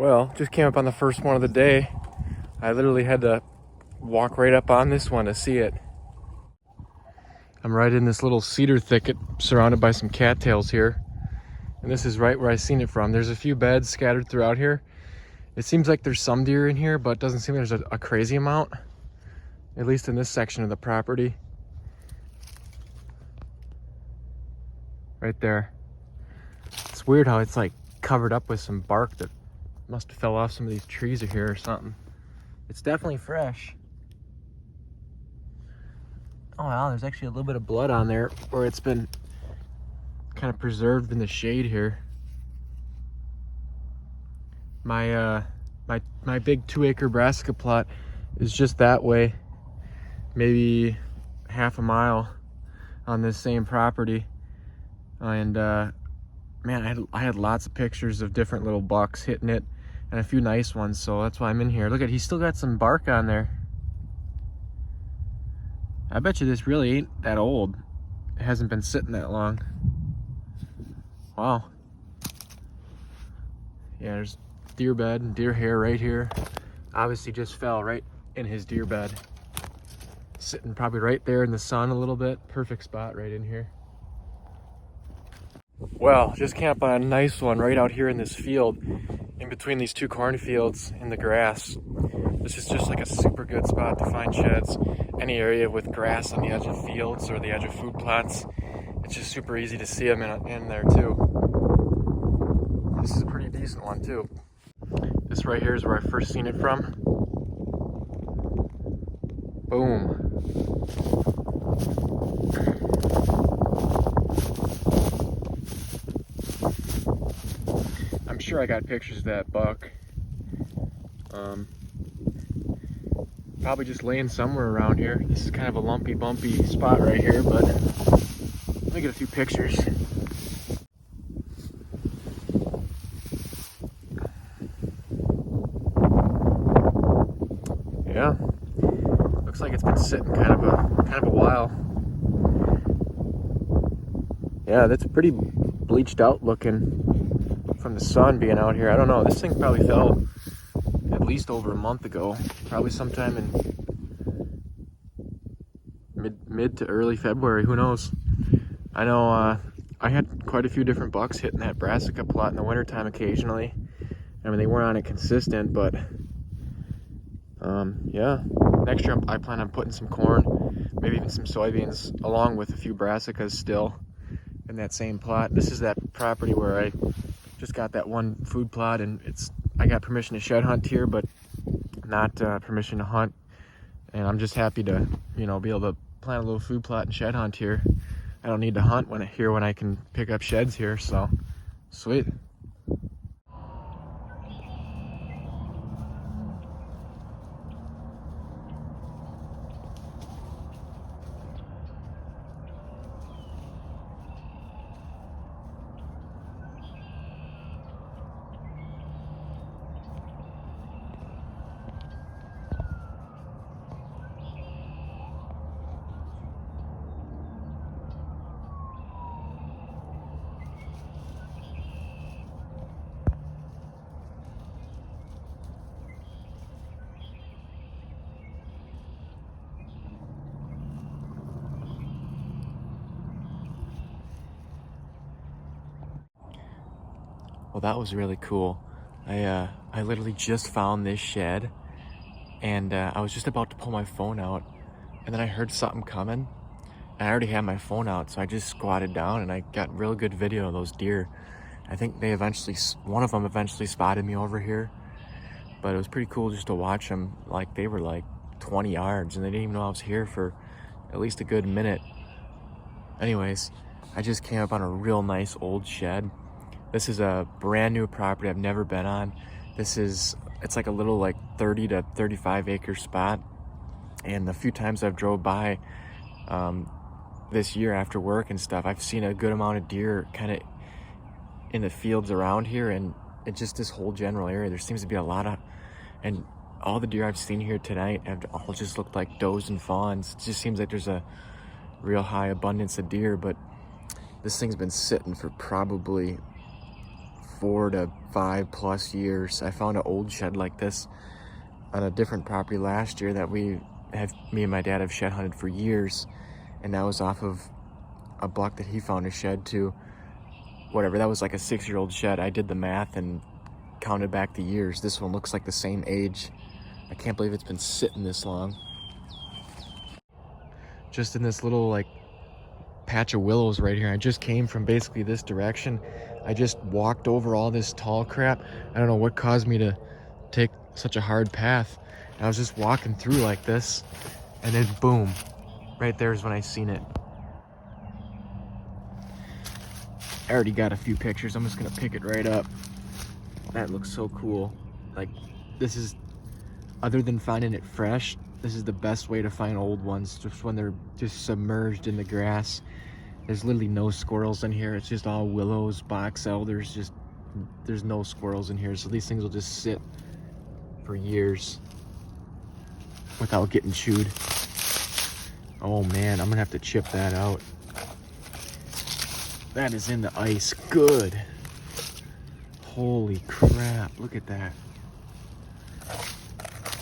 Well, just came up on the first one of the day. I literally had to walk right up on this one to see it. I'm right in this little cedar thicket surrounded by some cattails here. And this is right where I seen it from. There's a few beds scattered throughout here. It seems like there's some deer in here, but it doesn't seem there's a crazy amount, at least in this section of the property. Right there. It's weird how it's like covered up with some bark that must have fell off some of these trees here or something. It's definitely fresh. Oh wow, there's actually a little bit of blood on there where it's been kind of preserved in the shade here. My big 2-acre brassica plot is just that way, maybe half a mile on this same property. And man, I had lots of pictures of different little bucks hitting it and a few nice ones, so that's why I'm in here. Look at, he's still got some bark on there. I bet you this really ain't that old. It hasn't been sitting that long. Wow. Yeah, there's deer bed and deer hair right here. Obviously just fell right in his deer bed. Sitting probably right there in the sun a little bit. Perfect spot right in here. Well, just camped on a nice one right out here in this field, in between these two cornfields in the grass. This is just like a super good spot to find sheds. Any area with grass on the edge of fields or the edge of food plots, it's just super easy to see them in there too. This is a pretty decent one too. This right here is where I first seen it from. Boom. I'm sure I got pictures of that buck. Probably just laying somewhere around here. This is kind of a lumpy, bumpy spot right here, but let me get a few pictures. Yeah, looks like it's been sitting kind of a while. Yeah, that's pretty bleached out looking from the sun being out here. I don't know, this thing probably fell at least over a month ago, probably sometime in mid to early February, who knows. I know I had quite a few different bucks hitting that brassica plot in the wintertime occasionally. I mean, they weren't on it consistent, but yeah, next year I plan on putting some corn, maybe even some soybeans, along with a few brassicas still in that same plot. This is that property where I just got that one food plot, and I got permission to shed hunt here, but not permission to hunt. And I'm just happy to, you know, be able to plant a little food plot and shed hunt here. I don't need to hunt when I can pick up sheds here, so sweet. Well, that was really cool. I literally just found this shed, and I was just about to pull my phone out, and then I heard something coming, and I already had my phone out, so I just squatted down and I got real good video of those deer. I think one of them eventually spotted me over here, but it was pretty cool just to watch them. Like, they were like 20 yards and they didn't even know I was here for at least a good minute. Anyways, I just came up on a real nice old shed. This is a brand new property I've never been on. It's like a little like 30 to 35 acre spot. And the few times I've drove by this year after work and stuff, I've seen a good amount of deer kind of in the fields around here, and it's just this whole general area. There seems to be a lot of, and all the deer I've seen here tonight have all just looked like does and fawns. It just seems like there's a real high abundance of deer, but this thing's been sitting for probably 4 to 5+ years. I found an old shed like this on a different property last year that me and my dad have shed hunted for years, and that was off of a buck that he found a shed to. Whatever, that was like a 6-year-old shed. I did the math and counted back the years. This one looks like the same age. I can't believe it's been sitting this long. Just in this little like patch of willows right here. I just came from basically this direction. I just walked over all this tall crap. I don't know what caused me to take such a hard path. I was just walking through like this, and then boom, right there's when I seen it. I already got a few pictures. I'm just gonna pick it right up. That looks so cool. Like, this is, other than finding it fresh, this is the best way to find old ones, just when they're just submerged in the grass. There's literally no squirrels in here. It's just all willows, box elders, there's no squirrels in here. So these things will just sit for years without getting chewed. Oh man, I'm gonna have to chip that out. That is in the ice good. Holy crap, look at that.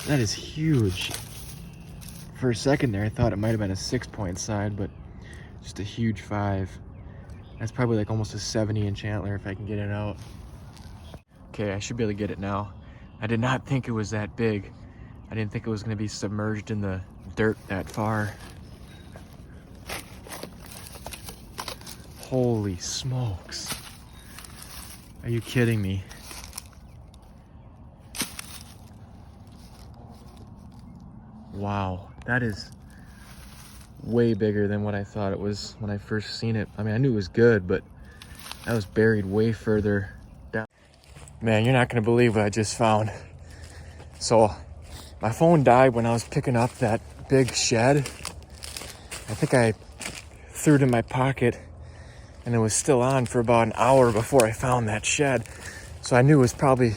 That is huge. For a second there, I thought it might have been a 6-point side, but just a huge 5. That's probably like almost a 70-inch antler if I can get it out. Okay, I should be able to get it now. I did not think it was that big. I didn't think it was going to be submerged in the dirt that far. Holy smokes. Are you kidding me? Wow, that is way bigger than what I thought it was when I first seen it. I mean, I knew it was good, but that was buried way further down. Man, you're not gonna believe what I just found. So, my phone died when I was picking up that big shed. I think I threw it in my pocket, and it was still on for about an hour before I found that shed. So I knew it was probably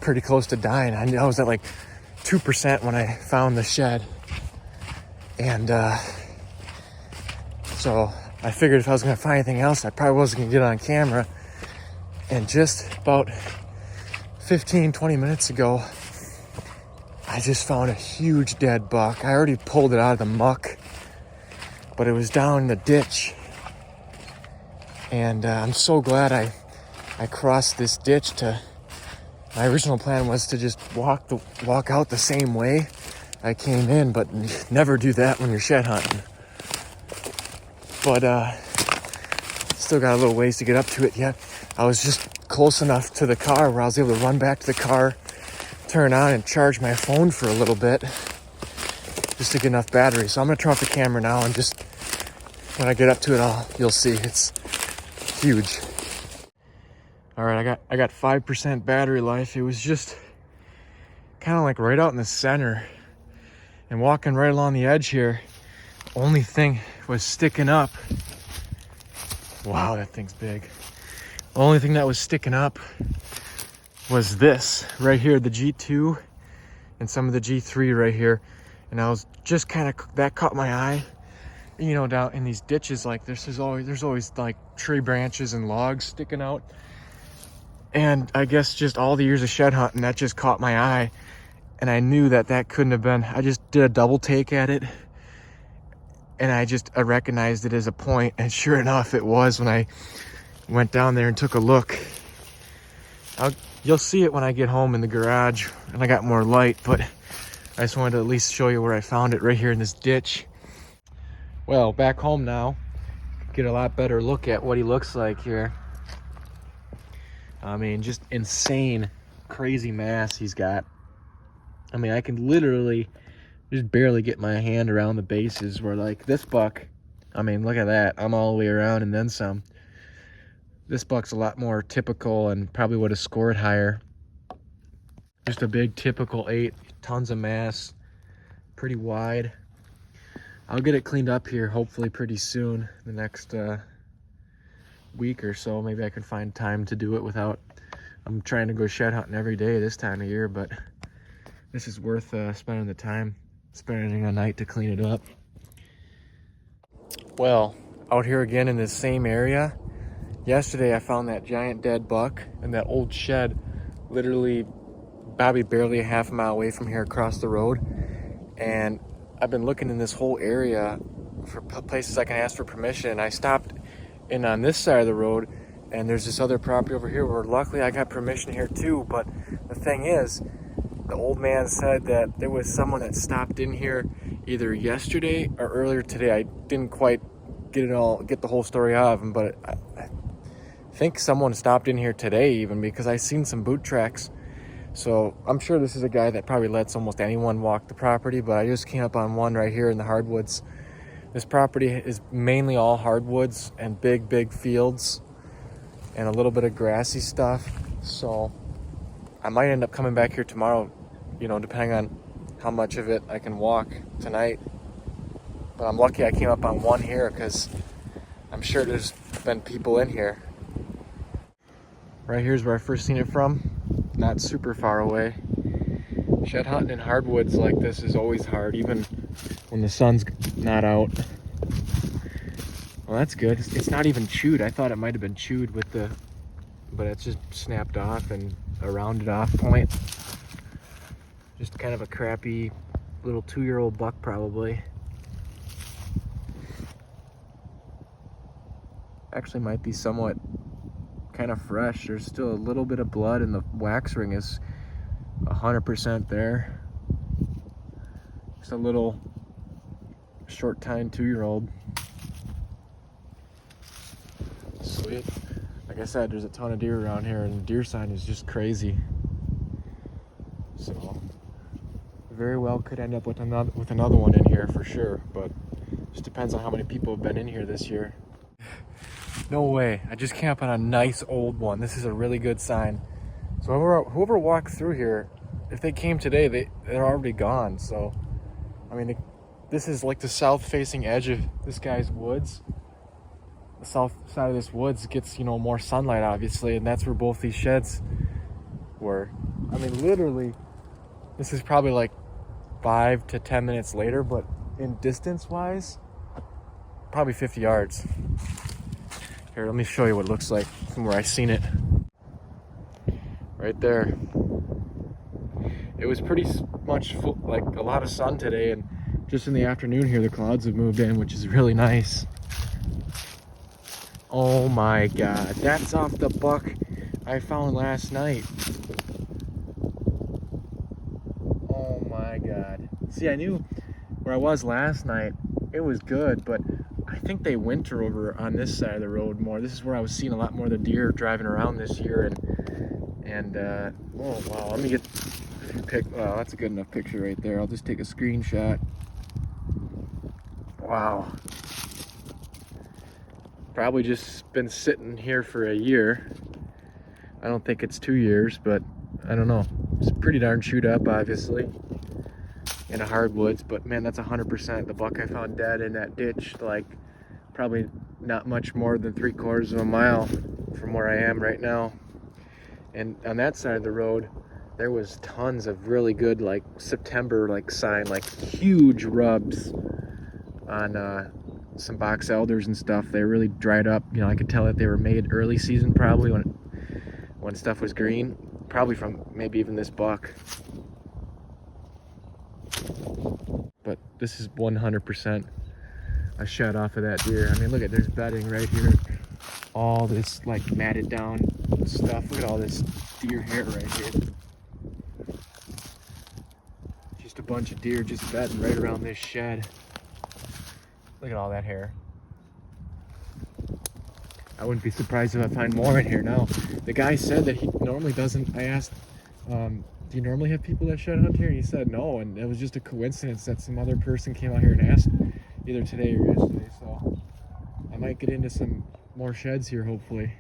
pretty close to dying. I knew I was at like 2% when I found the shed. And so I figured if I was gonna find anything else, I probably wasn't gonna get it on camera. And just about 15-20 minutes ago, I just found a huge dead buck. I already pulled it out of the muck, but it was down in the ditch. And I'm so glad I crossed this ditch to, my original plan was to just walk out the same way I came in, but never do that when you're shed hunting. But still got a little ways to get up to it yet. I was just close enough to the car where I was able to run back to the car, turn on and charge my phone for a little bit just to get enough battery. So I'm gonna turn off the camera now, and just when I get up to it, you'll see it's huge. All right, I got 5% battery life. It was just kind of like right out in the center, and walking right along the edge here, only thing was sticking up. Wow, that thing's big. The only thing that was sticking up was this right here, the G2 and some of the G3 right here. And I was just kind of, that caught my eye. You know, down in these ditches like this, there's always like tree branches and logs sticking out. And I guess just all the years of shed hunting, that just caught my eye. And I knew that couldn't have been, I just did a double take at it. And I recognized it as a point. And sure enough, it was when I went down there and took a look. You'll see it when I get home in the garage and I got more light, but I just wanted to at least show you where I found it, right here in this ditch. Well, back home now, get a lot better look at what he looks like here. I mean, just insane, crazy mass he's got. I mean, I can literally just barely get my hand around the bases, where like this buck, I mean, look at that. I'm all the way around and then some. This buck's a lot more typical and probably would have scored higher. Just a big typical 8, tons of mass, pretty wide. I'll get it cleaned up here hopefully pretty soon, the next week or so. Maybe I can find time to do it without, I'm trying to go shed hunting every day this time of year, but this is worth spending the time, spending a night to clean it up. Well, out here again in this same area, Yesterday I found that giant dead buck in that old shed, literally probably barely a half mile away from here across the road. And I've been looking in this whole area for places I can ask for permission. And I stopped in on this side of the road, and there's this other property over here where luckily I got permission here too. But the thing is, the old man said that there was someone that stopped in here either yesterday or earlier today. I didn't quite get the whole story out of him, but I think someone stopped in here today even, because I seen some boot tracks. So I'm sure this is a guy that probably lets almost anyone walk the property, but I just came up on one right here in the hardwoods. This property is mainly all hardwoods and big fields and a little bit of grassy stuff. So I might end up coming back here tomorrow, you know, depending on how much of it I can walk tonight. But I'm lucky I came up on one here, because I'm sure there's been people in here. Right here's where I first seen it from, not super far away. Shed hunting in hardwoods like this is always hard, even when the sun's not out. Well, that's good. It's not even chewed. I thought it might have been chewed with the, but it's just snapped off and a rounded off point. Just kind of a crappy little 2-year-old buck probably. Actually might be somewhat kind of fresh. There's still a little bit of blood, and the wax ring is 100% there. Just a little short tine 2-year-old. Sweet. Like I said, there's a ton of deer around here, and the deer sign is just crazy. So very well could end up with another one in here for sure, but just depends on how many people have been in here this year. No way. I just came up on a nice old one. This is a really good sign. So whoever walked through here, if they came today, they're already gone. So, I mean, this is like the south-facing edge of this guy's woods. The south side of this woods gets, you know, more sunlight, obviously, and that's where both these sheds were. I mean, literally, this is probably like 5 to 10 minutes later, but in distance-wise, probably 50 yards. Here, let me show you what it looks like from where I seen it. Right there. It was pretty much full, like a lot of sun today, and just in the afternoon here, the clouds have moved in, which is really nice. Oh my God, that's off the buck I found last night. Oh my God. See, I knew where I was last night, it was good, but I think they winter over on this side of the road more. This is where I was seeing a lot more of the deer driving around this year, and oh wow, let me get a few wow, that's a good enough picture right there. I'll just take a screenshot. Wow. Probably just been sitting here for a year. I don't think it's 2 years, but I don't know. It's pretty darn chewed up, obviously, in a hardwoods, but man, that's 100% the buck I found dead in that ditch, like probably not much more than 3/4 of a mile from where I am right now. And on that side of the road, there was tons of really good, like September, like sign, like huge rubs on some box elders and stuff. They really dried up. You know, I could tell that they were made early season, probably when stuff was green, probably from maybe even this buck. But this is 100% a shed off of that deer. I mean, look at, there's bedding right here. All this like matted down stuff. Look at all this deer hair right here. Just a bunch of deer just bedding right around this shed. Look at all that hair. I wouldn't be surprised if I find more in here now. The guy said that he normally doesn't. I asked, do you normally have people that shed hunt here? And he said no, and it was just a coincidence that some other person came out here and asked either today or yesterday. So I might get into some more sheds here, hopefully.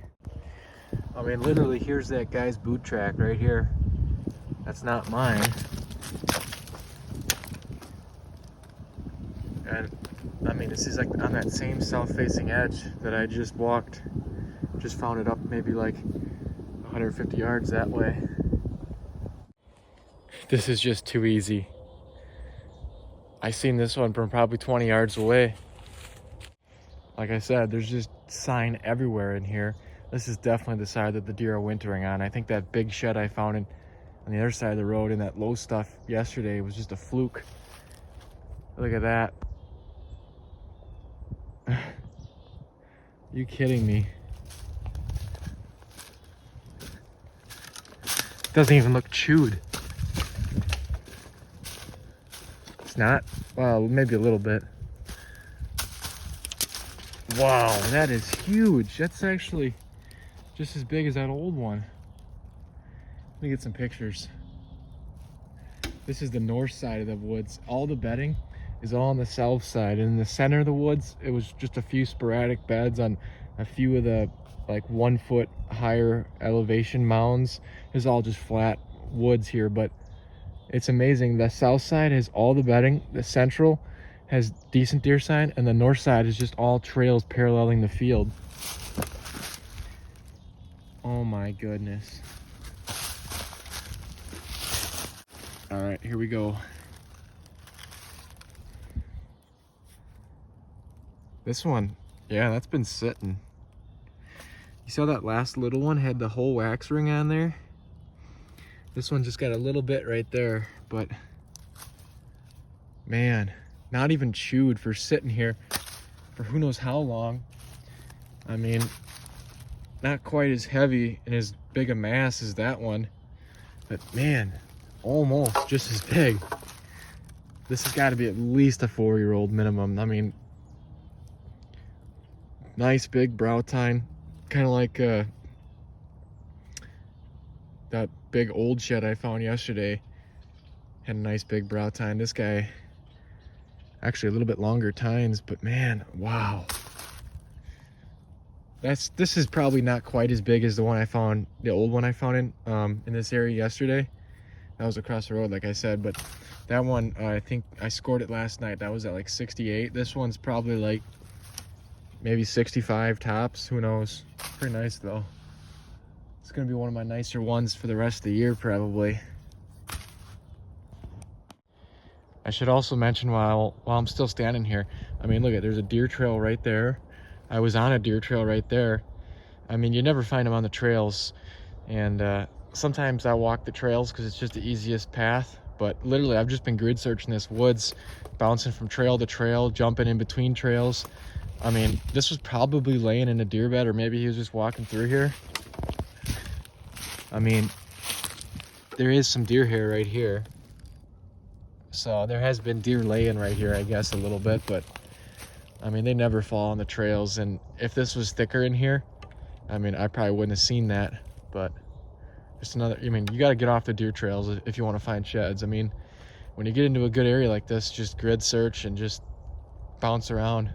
I mean, literally, here's that guy's boot track right here. That's not mine. And I mean, this is like on that same south-facing edge that I just walked. Just found it up maybe like 150 yards that way. This is just too easy. I seen this one from probably 20 yards away. Like I said, there's just sign everywhere in here. This is definitely the side that the deer are wintering on. I think that big shed I found on the other side of the road in that low stuff yesterday was just a fluke. Look at that. You kidding me? Doesn't even look chewed. It's not? Well, maybe a little bit. Wow, that is huge. That's actually just as big as that old one. Let me get some pictures. This is the north side of the woods. All the bedding is all on the south side. And in the center of the woods, it was just a few sporadic beds on a few of the like 1 foot higher elevation mounds. It's all just flat woods here, but it's amazing. The south side has all the bedding. The central has decent deer sign, and the north side is just all trails paralleling the field. Oh my goodness. All right, here we go. This one, yeah, that's been sitting. You saw that last little one had the whole wax ring on there? This one just got a little bit right there, but man, not even chewed for sitting here for who knows how long. I mean, not quite as heavy and as big a mass as that one, but man, almost just as big. This has got to be at least a 4-year-old minimum. I mean, nice big brow tine, kind of like that big old shed I found yesterday. Had a nice big brow tine. This guy, actually a little bit longer tines, but man, wow. This is probably not quite as big as the one I found, the old one I found in this area yesterday. That was across the road, like I said, but that one, I think I scored it last night. That was at like 68. This one's probably like maybe 65 tops, who knows. Pretty nice though. It's gonna be one of my nicer ones for the rest of the year probably. I should also mention while I'm still standing here, I mean, look at, there's a deer trail right there. I was on a deer trail right there. I mean, you never find them on the trails, and sometimes I walk the trails because it's just the easiest path, but literally I've just been grid searching this woods, bouncing from trail to trail, jumping in between trails. I mean, this was probably laying in a deer bed, or maybe he was just walking through here. I mean, there is some deer hair right here. So there has been deer laying right here, I guess, a little bit, but I mean, they never fall on the trails. And if this was thicker in here, I mean, I probably wouldn't have seen that, but just another, I mean, you got to get off the deer trails if you want to find sheds. I mean, when you get into a good area like this, just grid search and just bounce around.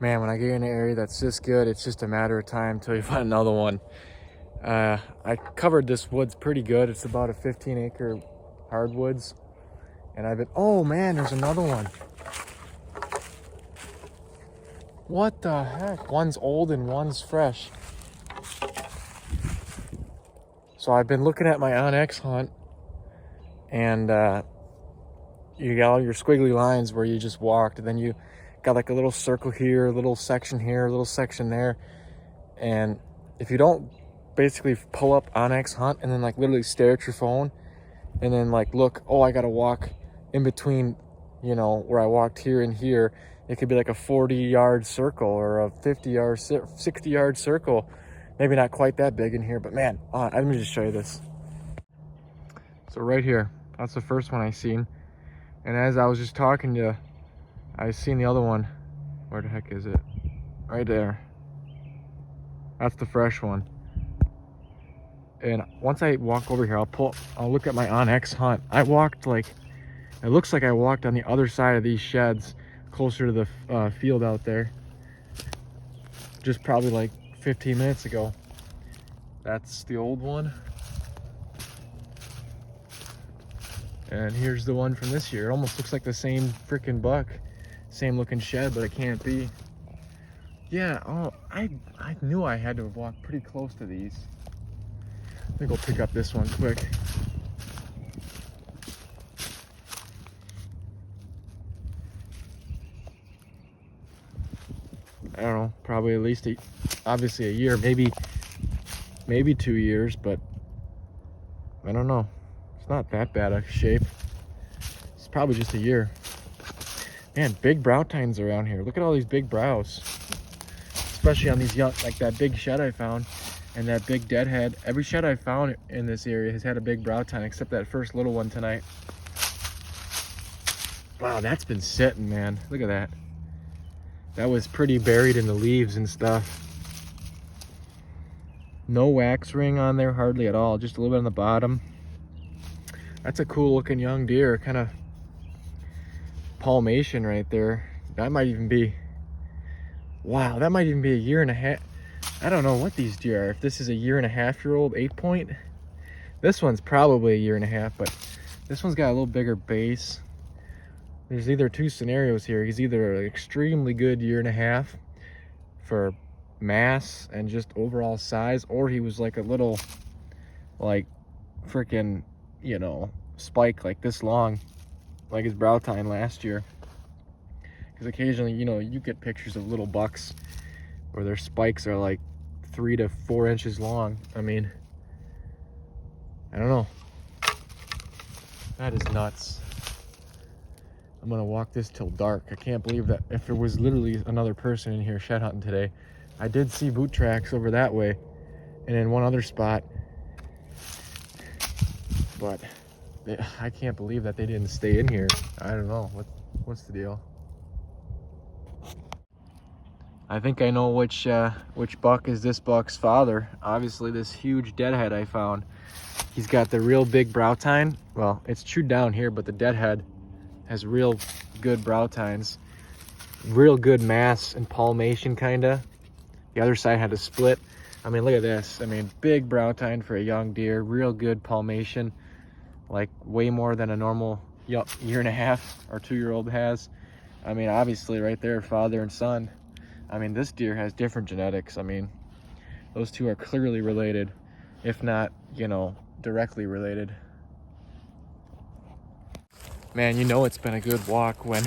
Man, when I get in an area that's this good, it's just a matter of time until you find another one. I covered this woods pretty good. It's about a 15-acre hardwoods, and I've been, oh man, there's another one. What the heck? One's old and one's fresh. So I've been looking at my Onyx hunt, and you got all your squiggly lines where you just walked, and then you got like a little circle here, a little section here, a little section there. And if you don't basically pull up Onyx hunt and then like literally stare at your phone and then like look, oh, I gotta walk in between, you know, where I walked here and here, it could be like a 40-yard circle or a 50-yard, 60-yard circle. Maybe not quite that big in here, but man, let me just show you this. So right here, that's the first one I seen. And as I was just talking to you, I seen the other one. Where the heck is it? Right there. That's the fresh one. And once I walk over here, I'll look at my Onyx hunt. I walked like, it looks like I walked on the other side of these sheds, closer to the field out there, just probably like 15 minutes ago. That's the old one. And here's the one from this year. It almost looks like the same freaking buck. Same looking shed, but it can't be. Yeah, oh, I knew I had to have walked pretty close to these. Let me go pick up this one quick. I don't know, probably at least obviously a year, maybe 2 years, but I don't know. It's not that bad a shape. It's probably just a year. Man, big brow tines around here. Look at all these big brows, especially on these young, like that big shed I found and that big deadhead. Every shed I found in this area has had a big brow tine, except that first little one tonight. Wow, that's been sitting, man. Look at that. That was pretty buried in the leaves and stuff. No wax ring on there, hardly at all. Just a little bit on the bottom. That's a cool looking young deer, kind of palmation right there. That might even be, wow, that might even be a year and a half. I don't know what these deer are. If this is a year and a half year old 8-point, this one's probably a year and a half, but this one's got a little bigger base. There's either two scenarios here. He's either an extremely good year and a half for mass and just overall size, or he was like a little, like, freaking, you know, spike like this long, like his brow tine last year. Because occasionally, you know, you get pictures of little bucks where their spikes are like 3 to 4 inches long. I mean, I don't know. That is nuts. I'm gonna walk this till dark. I can't believe that if there was literally another person in here shed hunting today. I did see boot tracks over that way and in one other spot, but I can't believe that they didn't stay in here. I don't know, what's the deal? I think I know which buck is this buck's father. Obviously this huge deadhead I found. He's got the real big brow tine. Well, it's chewed down here, but the deadhead has real good brow tines, real good mass and palmation kinda. The other side had a split. I mean, look at this. I mean, big brow tine for a young deer, real good palmation, like way more than a normal year and a half or 2-year-old has. I mean, obviously right there, father and son. I mean, this deer has different genetics. I mean, those two are clearly related, if not, you know, directly related. Man, you know it's been a good walk when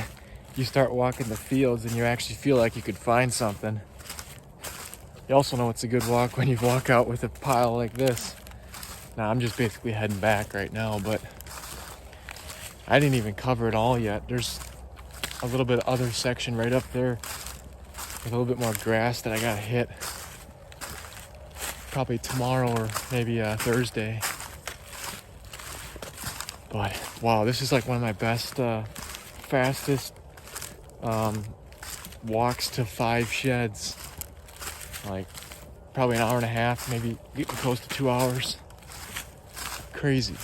you start walking the fields and you actually feel like you could find something. You also know it's a good walk when you walk out with a pile like this. Now, I'm just basically heading back right now, but I didn't even cover it all yet. There's a little bit of other section right up there with a little bit more grass that I gotta hit. Probably tomorrow or maybe Thursday. But wow, this is like one of my best, fastest walks to 5 sheds. Like probably an hour and a half, maybe getting close to 2 hours. Crazy.